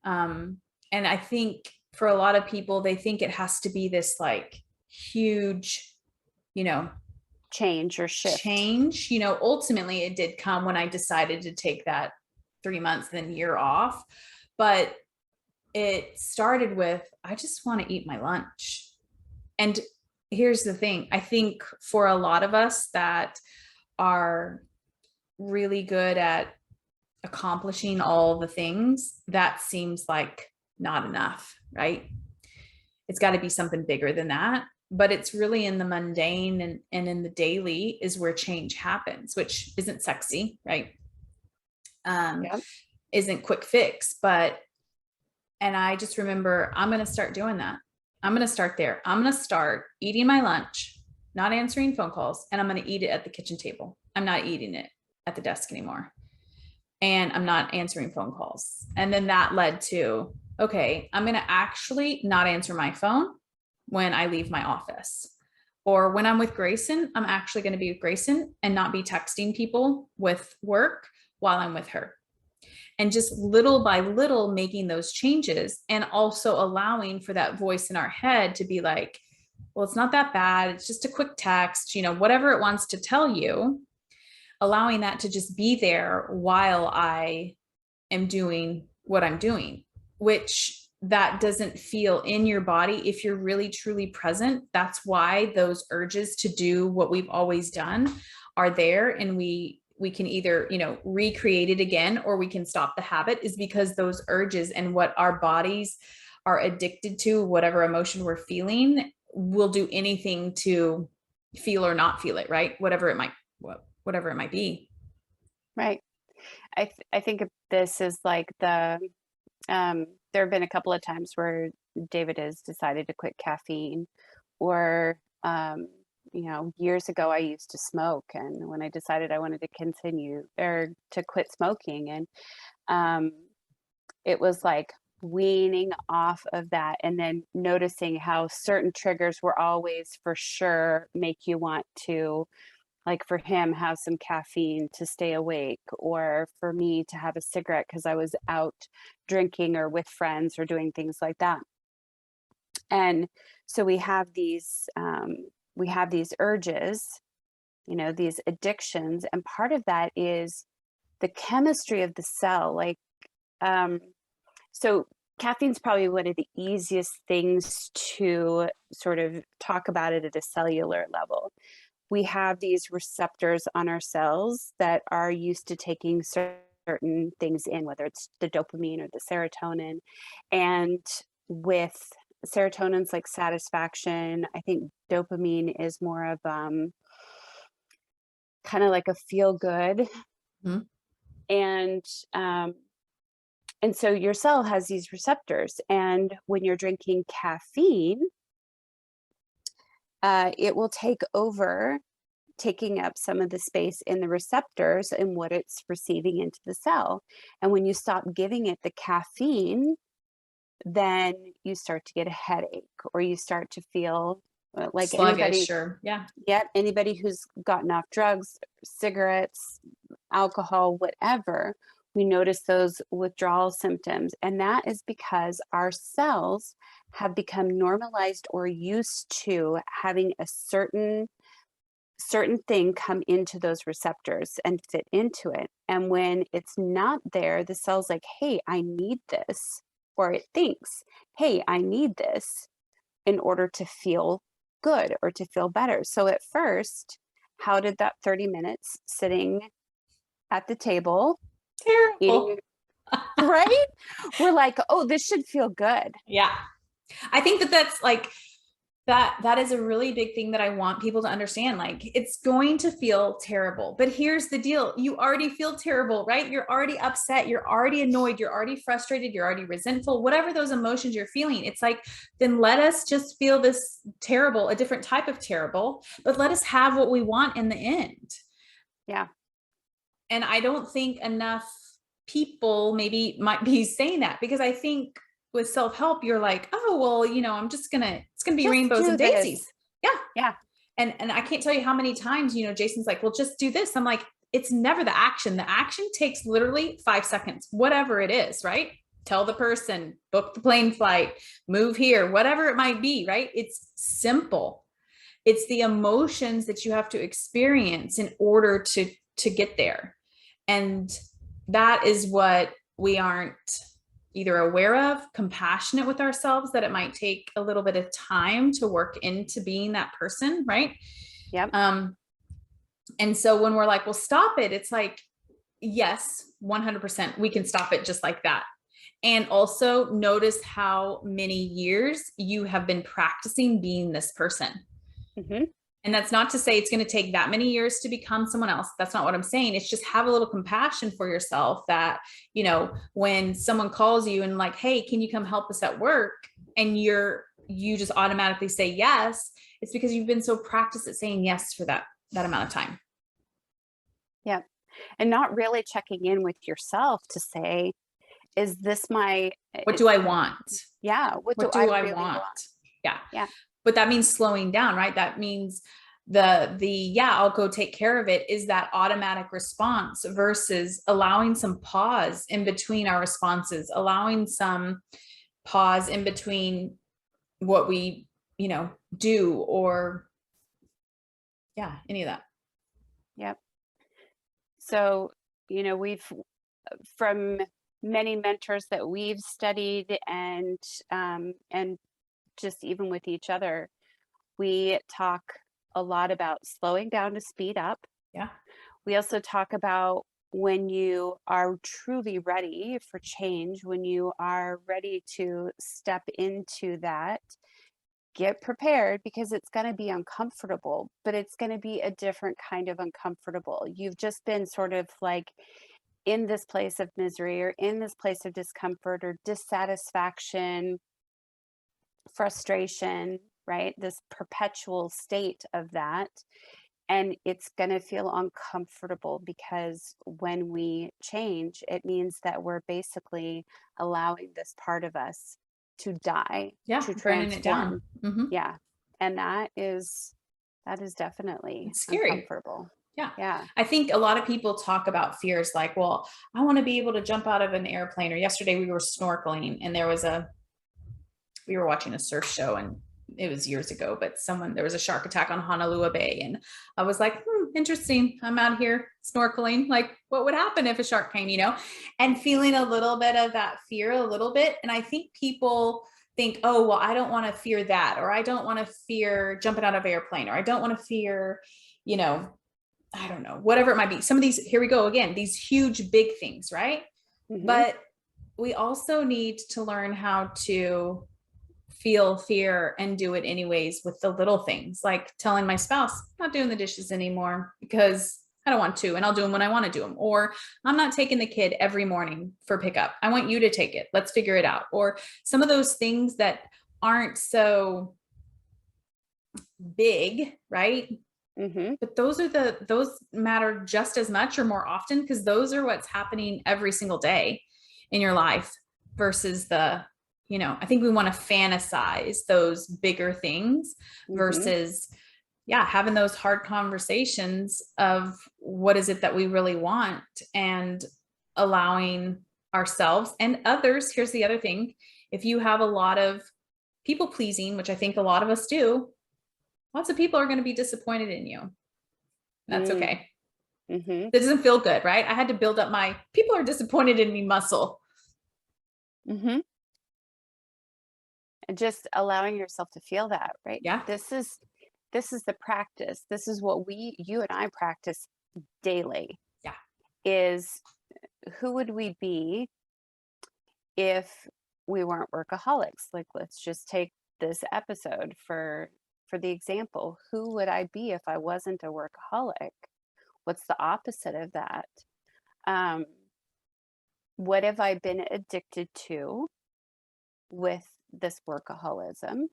And I think for a lot of people, they think it has to be this like huge, you know, Change or shift. change. Ultimately it did come when I decided to take that 3 months, then year off. But it started with, I just want to eat my lunch. And here's the thing. I think for a lot of us that are really good at accomplishing all the things, that seems like not enough, right? It's got to be something bigger than that. But it's really in the mundane and in the daily is where change happens, which isn't sexy, right? Um, Yep. isn't quick fix, and I just remember I'm going to start doing that. I'm going to start there. I'm going to start eating my lunch, not answering phone calls, and I'm going to eat it at the kitchen table. I'm not eating it at the desk anymore. And I'm not answering phone calls. And then that led to, okay, I'm going to actually not answer my phone when I leave my office. Or when I'm with Grayson, I'm actually going to be with Grayson and not be texting people with work while I'm with her. And just little by little making those changes, and also allowing for that voice in our head to be like, well, it's not that bad. It's just a quick text, whatever it wants to tell you, allowing that to just be there while I am doing what I'm doing, which that doesn't feel in your body if you're really truly present. That's why those urges to do what we've always done are there, and we can either recreate it again, or we can stop the habit, is because those urges and what our bodies are addicted to, whatever emotion we're feeling, will do anything to feel or not feel it, right? Whatever it might be. Right. I think of this is like there have been a couple of times where David has decided to quit caffeine, or years ago I used to smoke, and when I decided I wanted to continue or to quit smoking, and um, it was like weaning off of that, and then noticing how certain triggers were always for sure make you want to, like for him, have some caffeine to stay awake, or for me to have a cigarette because I was out drinking or with friends or doing things like that. And so we have these urges, these addictions, and part of that is the chemistry of the cell. Like, um, so caffeine's probably one of the easiest things to sort of talk about it at a cellular level. We have these receptors on our cells that are used to taking certain things in, whether it's the dopamine or the serotonin. And with serotonin's like satisfaction, I think dopamine is more of kind of like a feel good. Mhm. And um, and so your cell has these receptors, and when you're drinking caffeine, it will take over, taking up some of the space in the receptors and what it's receiving into the cell. And when you stop giving it the caffeine, then you start to get a headache, or you start to feel like Sluggish, anybody, or yeah. yet anybody who's gotten off drugs, cigarettes, alcohol, whatever, we notice those withdrawal symptoms. And that is because our cells have become normalized or used to having a certain thing come into those receptors and fit into it. And when it's not there, the cell's like, hey, I need this. Or it thinks, hey, I need this in order to feel good or to feel better. So at first, how did that 30 minutes sitting at the table eating, Terrible. right? We're like, oh, this should feel good. Yeah. I think that that's like that is a really big thing that I want people to understand. Like, it's going to feel terrible, but here's the deal. You already feel terrible, right? You're already upset, you're already annoyed, you're already frustrated, you're already resentful, whatever those emotions you're feeling. It's like, then let us just feel this terrible, a different type of terrible, but let us have what we want in the end. Yeah. And I don't think enough people maybe might be saying that, because I think with self-help, you're like, oh, well, it's gonna be Just rainbows do and this. daisies. Yeah. Yeah. And I can't tell you how many times, Jason's like, well, just do this. I'm like, it's never the action. The action takes literally 5 seconds, whatever it is, right? Tell the person, book the plane flight, move here, whatever it might be, right? It's simple. It's the emotions that you have to experience in order to get there. And that is what we aren't either aware of, compassionate with ourselves, that it might take a little bit of time to work into being that person, right? Yep. And so when we're like, well, stop it, it's like, yes, 100%, we can stop it just like that. And also notice how many years you have been practicing being this person. Mm-hmm. And that's not to say it's going to take that many years to become someone else. That's not what I'm saying. It's just have a little compassion for yourself that, when someone calls you and like, hey, can you come help us at work? And you just automatically say yes. It's because you've been so practiced at saying yes for that amount of time. Yep. And not really checking in with yourself to say, is this my, What do I want? yeah, what do What I do I really want? want? Yeah. Yeah. But that means slowing down, right? That means yeah, I'll go take care of it is that automatic response versus allowing some pause in between our responses, allowing some pause in between what we, do, or yeah, any of that. Yep. So, we've, from many mentors that we've studied, and just even with each other, we talk a lot about slowing down to speed up. Yeah. We also talk about when you are truly ready for change, when you are ready to step into that, get prepared, because it's going to be uncomfortable, but it's going to be a different kind of uncomfortable. You've just been sort of like in this place of misery, or in this place of discomfort or dissatisfaction, frustration, right? This perpetual state of that. And it's going to feel uncomfortable, because when we change, it means that we're basically allowing this part of us to die, Yeah. to Burning it down. transform. Mm-hmm. Yeah. And that is definitely It's scary. uncomfortable. Yeah. Yeah. I think a lot of people talk about fears like, well, I want to be able to jump out of an airplane. Or yesterday we were snorkeling and we were watching a surf show, and it was years ago, but there was a shark attack on Honolulu Bay. And I was like, interesting. I'm out here snorkeling. Like, what would happen if a shark came, and feeling a little bit of that fear a little bit. And I think people think, oh, well, I don't want to fear that, or I don't want to fear jumping out of an airplane, or I don't want to fear, I don't know, whatever it might be. Some of these, here we go again, these huge, big things, right? Mm-hmm. But we also need to learn how to feel fear and do it anyways with the little things, like telling my spouse, I'm not doing the dishes anymore because I don't want to, and I'll do them when I want to do them. Or I'm not taking the kid every morning for pickup. I want you to take it. Let's figure it out. Or some of those things that aren't so big, right? Mm-hmm. But those matter just as much or more often, because those are what's happening every single day in your life versus I think we want to fantasize those bigger things Mm-hmm. versus, yeah, having those hard conversations of what is it that we really want, and allowing ourselves and others. Here's the other thing. If you have a lot of people pleasing, which I think a lot of us do, lots of people are going to be disappointed in you. That's okay. Mm-hmm. That doesn't feel good, right? I had to build up my people are disappointed in me muscle. Mm-hmm. And just allowing yourself to feel that, right? Yeah. This is the practice. This is what you and I practice daily. Yeah. Is who would we be if we weren't workaholics? Like, let's just take this episode for the example. Who would I be if I wasn't a workaholic? What's the opposite of that? Um, what have I been addicted to with this workaholism?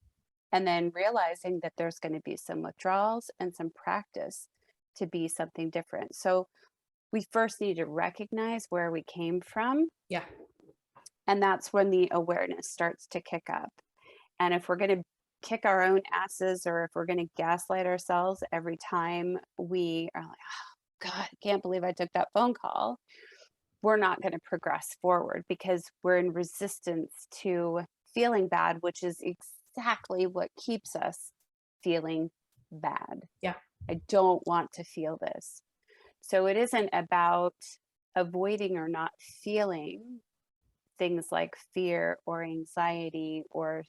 And then realizing that there's going to be some withdrawals and some practice to be something different. So we first need to recognize where we came from. Yeah. And that's when the awareness starts to kick up. And if we're going to kick our own asses, or if we're going to gaslight ourselves every time we are like, oh, God, I can't believe I took that phone call, we're not going to progress forward because we're in resistance to feeling bad, which is exactly what keeps us feeling bad. Yeah. I don't want to feel this. So it isn't about avoiding or not feeling things like fear or anxiety or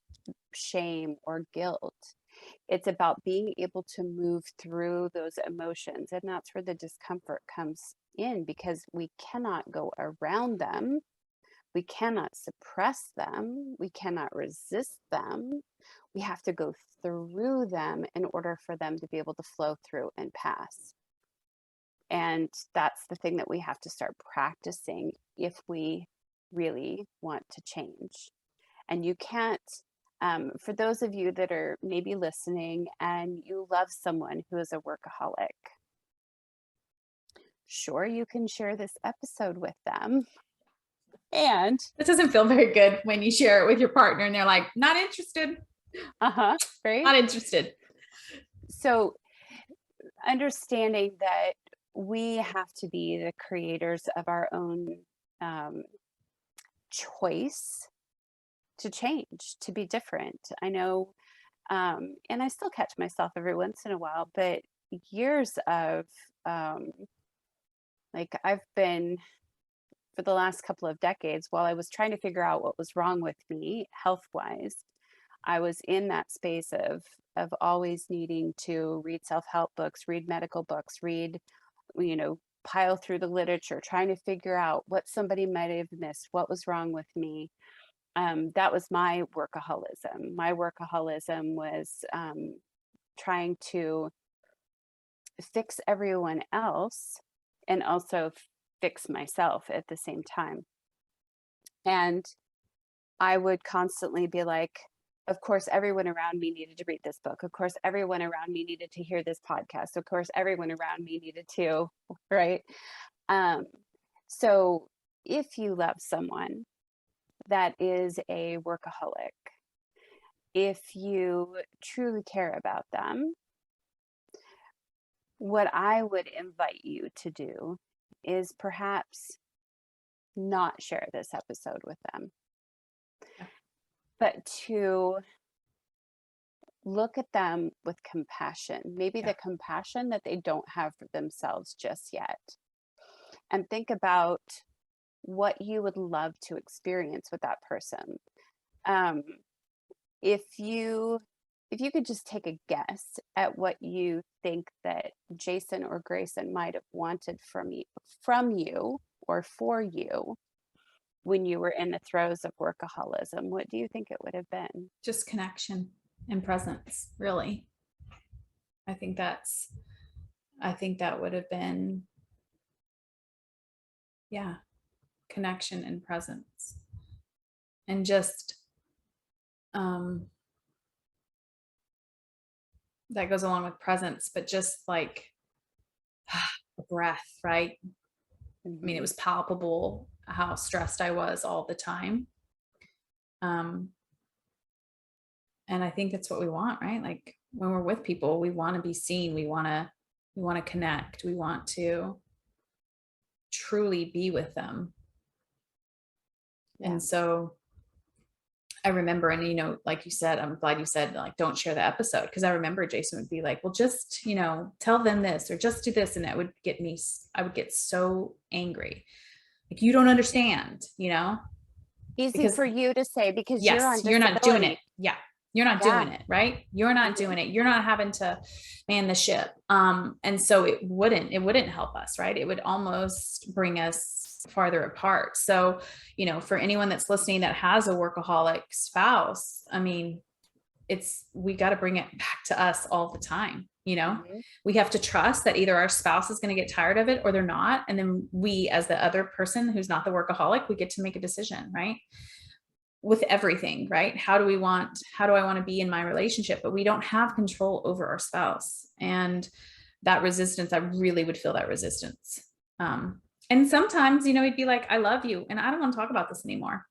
shame or guilt. It's about being able to move through those emotions. And that's where the discomfort comes in, because we cannot go around them. We cannot suppress them. We cannot resist them. We have to go through them in order for them to be able to flow through and pass. And that's the thing that we have to start practicing if we really want to change. And you can't, for those of you that are maybe listening and you love someone who is a workaholic, sure, you can share this episode with them. And This doesn't feel very good when you share it with your partner and they're like, not interested. right. Not interested. So understanding that we have to be the creators of our own choice to change, to be different. I know, and I still catch myself every once in a while, but years of like I've been for the last couple of decades, while I was trying to figure out what was wrong with me health wise, I was in that space of always needing to read self-help books, read medical books, read, pile through the literature, trying to figure out what somebody might have missed, what was wrong with me. That was my workaholism. My workaholism was trying to fix everyone else and also fix myself at the same time. And I would constantly be like, of course, everyone around me needed to read this book. Of course, everyone around me needed to hear this podcast. Of course, everyone around me needed to, right? So if you love someone that is a workaholic, if you truly care about them, what I would invite you to do is perhaps not share this episode with them, but to look at them with compassion, maybe Yeah. the compassion that they don't have for themselves just yet. And think about what you would love to experience with that person. Um, if you if you could just take a guess at what you think that Jason or Grayson might have wanted from you or for you when you were in the throes of workaholism, what do you think it would have been? Just connection and presence, really. I think that's, I think that would have been, yeah, connection and presence. And just, um, that goes along with presence, but just like a breath, right? I mean, it Mhm. was palpable how stressed I was all the time. Um, and I think that's what we want, right? Like when we're with people, we want to be seen. We want to connect. We want to truly be with them. Yeah. And so I remember, and like you said, I'm glad you said, like, don't share the episode, because I remember Jason would be like, well, just, tell them this or just do this. And I would get so angry. Like, you don't understand, Easy because for you to say because you're yes, on you're not doing it. disability. Yeah. You're not Yeah. doing it, right? You're not Mhm. doing it. You're not having to man the ship. And so it wouldn't help us, right? It would almost bring us farther apart. So, for anyone that's listening that has a workaholic spouse, I mean, we got to bring it back to us all the time. Mhm. We have to trust that either our spouse is going to get tired of it or they're not. And then we, as the other person who's not the workaholic, we get to make a decision, right? With everything, right? How do I want to be in my relationship? But we don't have control over our spouse. And that resistance, I really would feel that resistance. And sometimes, he'd be like, I love you, and I don't want to talk about this anymore.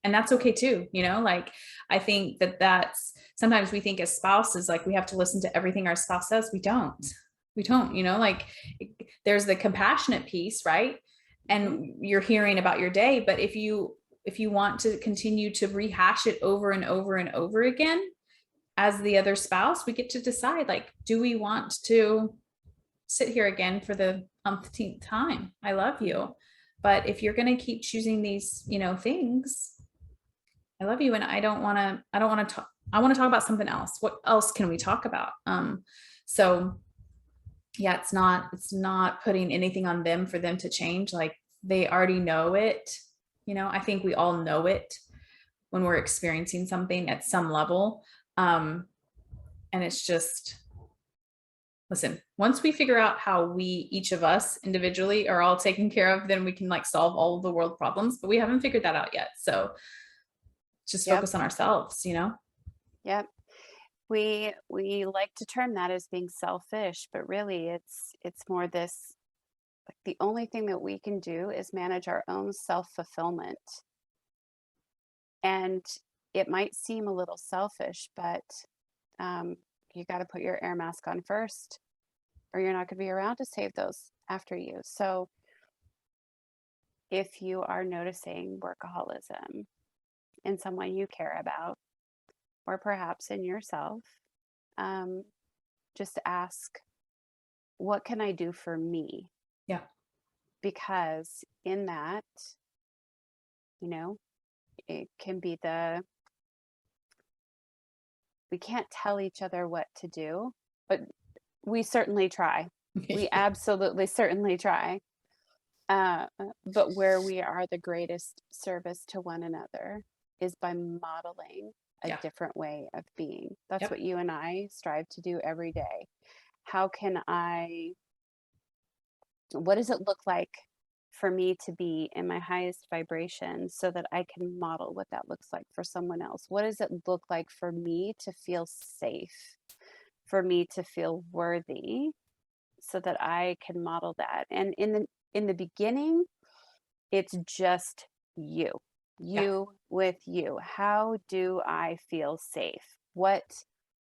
And that's okay too. Like, I think that's sometimes we think as spouses, like we have to listen to everything our spouse says. We don't, like there's the compassionate piece, right? Mhm. And you're hearing about your day, but if you want to continue to rehash it over and over and over again, as the other spouse, we get to decide, like, do we want to sit here again for the umpteenth time? I love Mhm. you, but if you're going to keep choosing these, things, I love you, and I don't want to talk. I want to talk about something else. What else can we talk about? So yeah, it's not putting anything on them for them to change. Like, they already know it. I think we all know it when we're experiencing something at some level. Um, and it's just, listen, once we figure out how each of us individually are all taken care of, then we can like solve all of the world problems, but we haven't figured that out yet. So just Yep. focus on ourselves. Yep. We like to term that as being selfish, but really it's more this, like, the only thing that we can do is manage our own self-fulfillment. And it might seem a little selfish, but um, you got to put your air mask on first, or you're not going to be around to save those after you. So if you are noticing workaholism in someone you care about, or perhaps in yourself, um, just ask, what can I do for me? Yeah. Because in that, you know, it can be we can't tell each other what to do, but we certainly try. We Yeah. absolutely certainly try. But where we are the greatest service to one another is by modeling a Yeah. different way of being. That's what Yep. you and I strive to do every day. How can I, what does it look like for me to be in my highest vibration so that I can model what that looks like for someone else? What does it look like for me to feel safe, for me to feel worthy so that I can model that? And in the beginning, it's just you. Yeah. You with you. How do I feel safe? What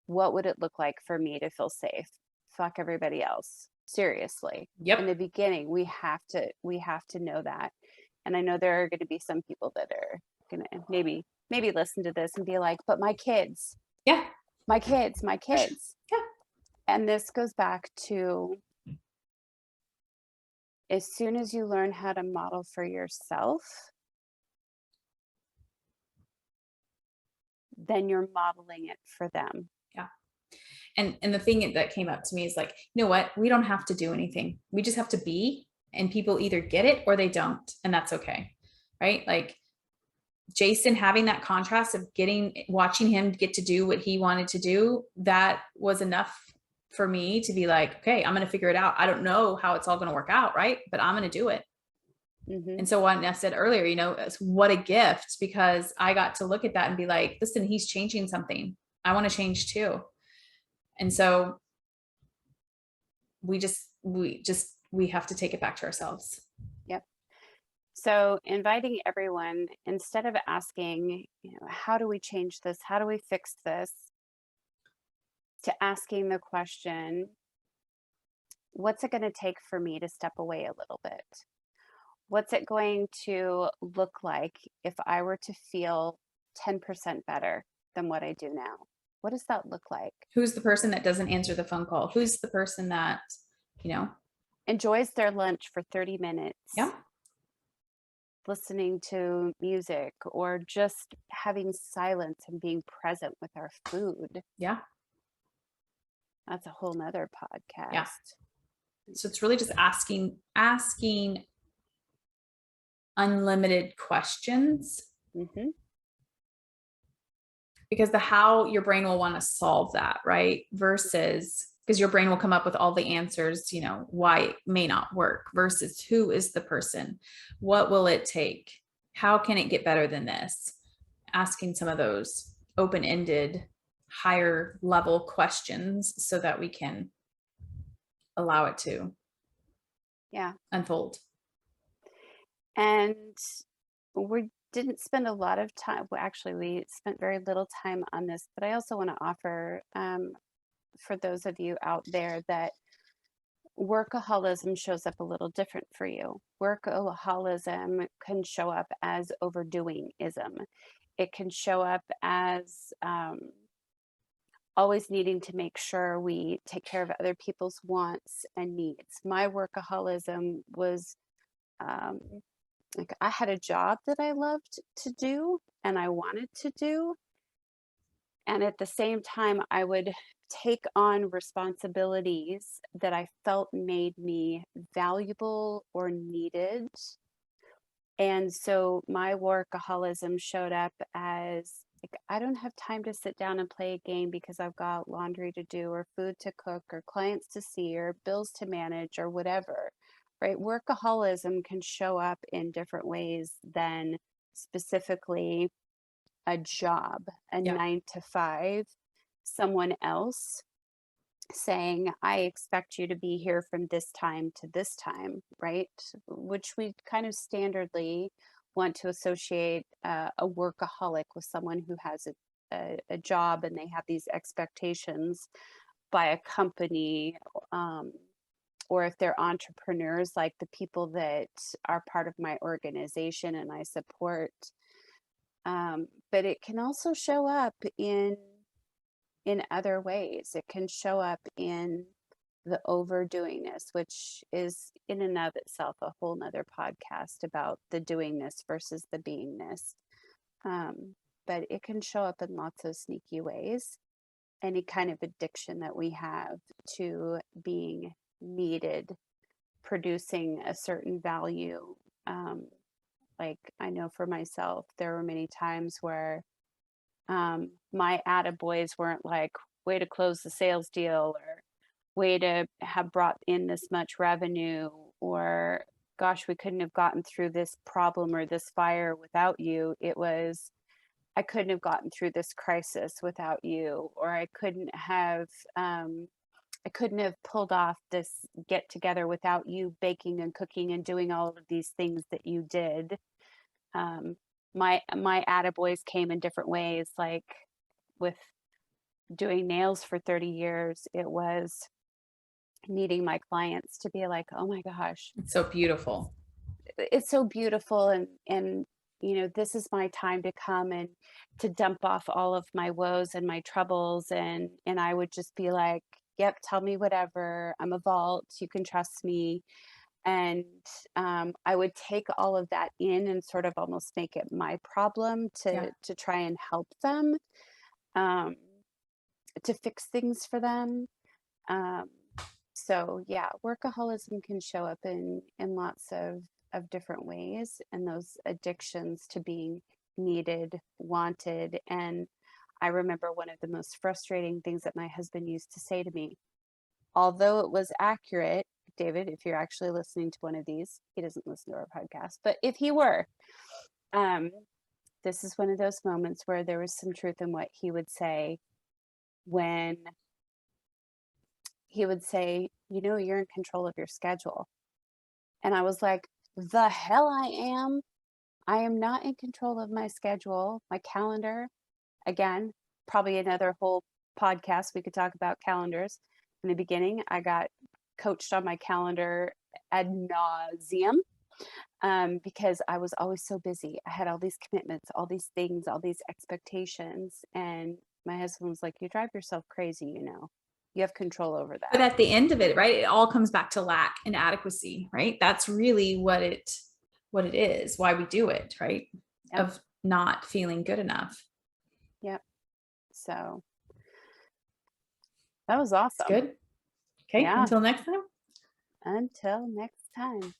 would it look like for me to feel safe? Fuck everybody else. Seriously. In the Yep. beginning, we have to know that. And I know there are going to be some people that are going to maybe maybe listen to this and be like, but my kids, Yeah, my kids, my for sure. kids. Yeah. And this goes back to, as soon as you learn how to model for yourself, then you're modeling it for them. Yeah. And the thing that came up to me is like, you know what? We don't have to do anything. We just have to be, and people either get it or they don't, and that's okay. Right? Like Jason having that contrast of watching him get to do what he wanted to do, that was enough for me to be like, okay, I'm going to figure it out. I don't know how it's all going to work out, right? But I'm going to do it. Mm-hmm. And so when I said earlier, what a gift, because I got to look at that and be like, listen, he's changing something. I want to change too. And so we have to take it back to ourselves. Yep. So inviting everyone, instead of asking, how do we change this? How do we fix this? To asking the question, what's it going to take for me to step away a little bit? What's it going to look like if I were to feel 10% better than what I do now? What does that look like? Who's the person that doesn't answer the phone call? Who's the person that, Enjoys their lunch for 30 yeah, minutes, listening to music, or just having silence and being present with our food? yeah, That's a whole nother yeah. podcast. So it's really just asking unlimited questions, Mm-hmm. because the how, your brain will want to solve that, right? Versus, because your brain will come up with all the answers, why it may not work, versus who is the person? What will it take? How can it get better than this? Asking some of those open-ended, higher level questions so that we can allow it to Yeah. unfold. And we didn't spend a lot of time. Well, actually, we spent very little time on this, but I also want to offer, for those of you out there, that workaholism shows up a little different for you. Workaholism can show up as overdoingism. It can show up as always needing to make sure we take care of other people's wants and needs. My workaholism was um, like, I had a job that I loved to do and I wanted to do. And at the same time, I would take on responsibilities that I felt made me valuable or needed. And so my workaholism showed up as like, I don't have time to sit down and play a game because I've got laundry to do, or food to cook, or clients to see, or bills to manage, or whatever, right? Workaholism can show up in different ways than specifically a job, a Yeah. 9 to 5, someone else saying, I expect you to be here from this time to this time, right? Which we kind of standardly want to associate a workaholic with someone who has a job and they have these expectations by a company, um, or if they're entrepreneurs, like the people that are part of my organization and I support. But it can also show up in other ways. It can show up in the overdoingness, which is in and of itself a whole nother podcast about the doingness versus the beingness. But it can show up in lots of sneaky ways. Any kind of addiction that we have to being needed, producing a certain value. Like I know for myself, there were many times where my attaboys weren't like, way to close the sales deal, or way to have brought in this much revenue, or gosh, we couldn't have gotten through this problem or this fire without you. It was, I couldn't have gotten through this crisis without you, or I couldn't have pulled off this get together without you baking and cooking and doing all of these things that you did. Um, my attaboys came in different ways, like with doing nails for 30 years, it was needing my clients to be like, oh my gosh, It's so beautiful. it's so beautiful, and this is my time to come and to dump off all of my woes and my troubles. And I would just be like, yep, tell me whatever. I'm a vault. You can trust me. And I would take all of that in and sort of almost make it my problem Yeah. to try and help them, um, to fix things for them. Um, so yeah, workaholism can show up in lots of different ways, and those addictions to being needed, wanted. And I remember one of the most frustrating things that my husband used to say to me, although it was accurate. David, if you're actually listening to one of these, he doesn't listen to our podcast, but if he were, um, this is one of those moments where there was some truth in what he would say when he would say, you're in control of your schedule. And I was like, the hell I am. I am not in control of my schedule, my calendar. Again, probably another whole podcast. We could talk about calendars. In the beginning, I got coached on my calendar ad nauseum, because I was always so busy. I had all these commitments, all these things, all these expectations. And my husband was like, you drive yourself crazy. You have control over But that. at the end of it, right, it all comes back to lack and adequacy, right? That's really what it is, why we do it, right? Yep. Of not feeling good enough. Yep. So that was It's awesome. good. Okay, Yeah. until next time. Until next time.